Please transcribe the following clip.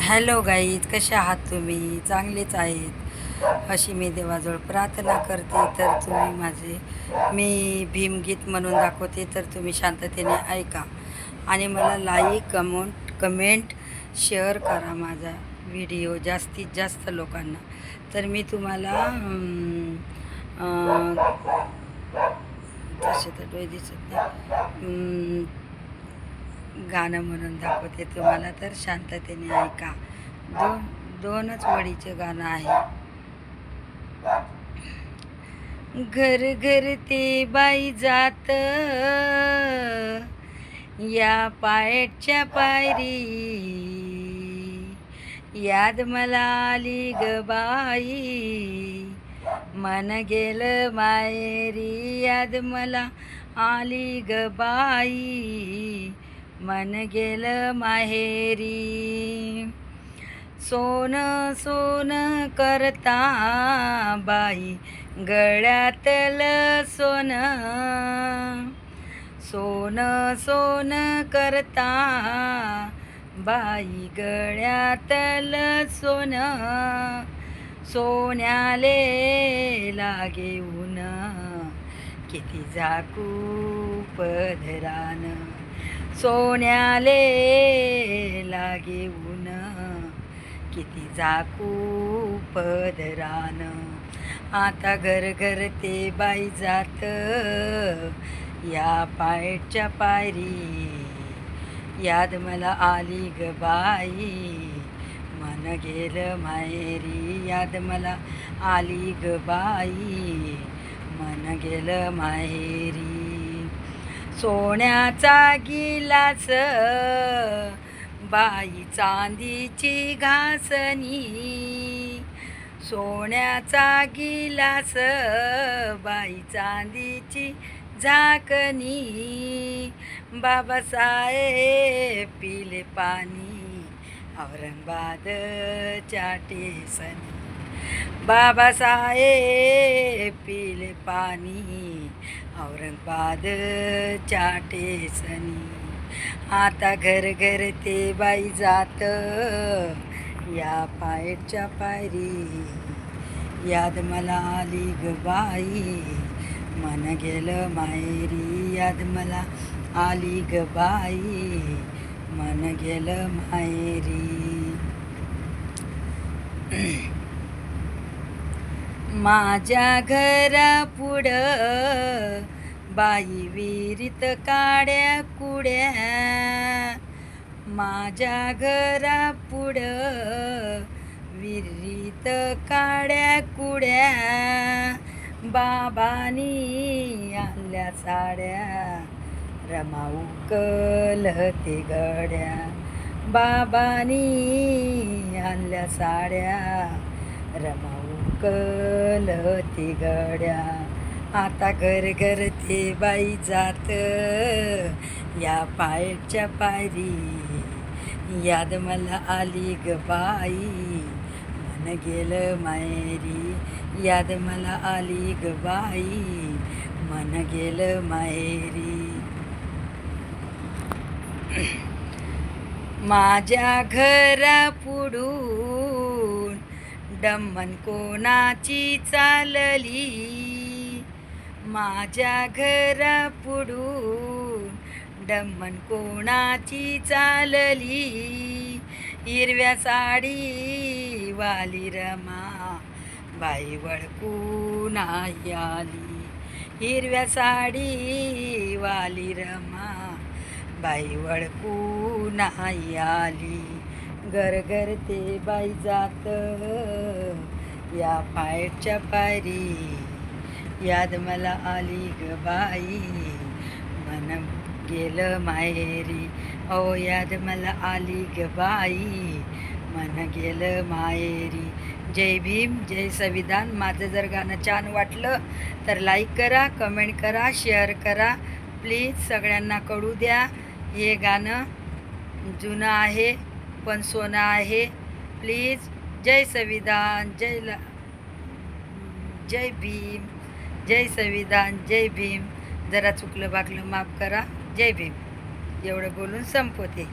Hello guys, कसे आहात तुम्ही? चांगलेच आहेत अशी मी देवाजवळ प्रार्थना करते. तर मी भीमगीत म्हणून दाखवते, तर तुम्ही शांततेने ऐका आणि मला कमेंट शेअर करा माझा व्हिडिओ जास्तीत जास्त लोकांना. तर मी तुम्हाला तसे तर डोळे दिसत नाही, गाणं म्हणून दाखवते तुम्हाला, तर शांततेने ऐका. दोनच वडीचं गाणं आहे. घर घर ते बाई जात, या पायटच्या पायरी याद मला आली ग बाई, मन गेलं मायरी याद मला आली ग बाई, मन गेलं माहेरी. सोन सोन करता बाई गळ्यातलं सोन, सोन सोन करता बाई गळ्यातलं सोन, सोन्याले लागे ऊन किती झाकू पदरान, सोन्याले लागे ऊन किती झाकू पदरान. आता घर घर ते बाई जात, या पायटच्या पायरी याद मला आली ग बाई, मन गेलं माहेरी याद मला आली ग बाई, मन गेलं माहेरी. सोन्याचा गिलास बाई चांदीची घासणी, सोन्याचा गिलास बाई चांदीची झाकणी, बाबासाहेब पिले पाणी औरंगाबादच्या टेसनी, बाबासाहेब पिले पाणी औरंगाबादच्या टेसनी. आता घर घर ते बाई जात, या पायटच्या पायरी याद मला आली ग बाई, मन गेलं माहेरी याद मला आली ग बाई, मन गेलं माहेरी. माझ्या घरापुढं बाई विहिरीत काड्या कुड्या, माझ्या घरापुढं विहिरीत काड्या कुड्या, बाबानी आणल्या साड्या रमाऊ कलते गड्या, बाबानी आणल्या साड्या रमाऊ कलते गड्या. आता घर घर ते बाई जात, या पायटच्या पायरी याद मला आली ग बाई, मन गेलं माहेरी याद मला आली ग बाई, मन गेलं माहेरी. माझ्या घरापुढून डम्मन कोणाची चालली, माझ्या घरापुढून डम्मन कोणाची चालली, हिरव्या साडी वाली रमा बाई वळकून आली, हिरव्या साडी वाली रमा बाई वळकून आली. घर घर ते बाई जात, या पायटच्या पायरी याद मला आली ग बाई, मन गेलं माहेरी. ओ याद मला आली ग बाई, मन गेलं माहेरी. जय भीम, जय संविधान. माझं जर गाणं छान वाटलं तर लाईक करा, कमेंट करा, शेअर करा प्लीज. सगळ्यांना कळू द्या हे गाणं जुनं आहे पण सोनं आहे. प्लीज. जय संविधान, जय भीम, जय संविधान, जय भीम. जरा चुकलं बाकलं माफ करा. जय भीम. एवढं बोलून संपवते.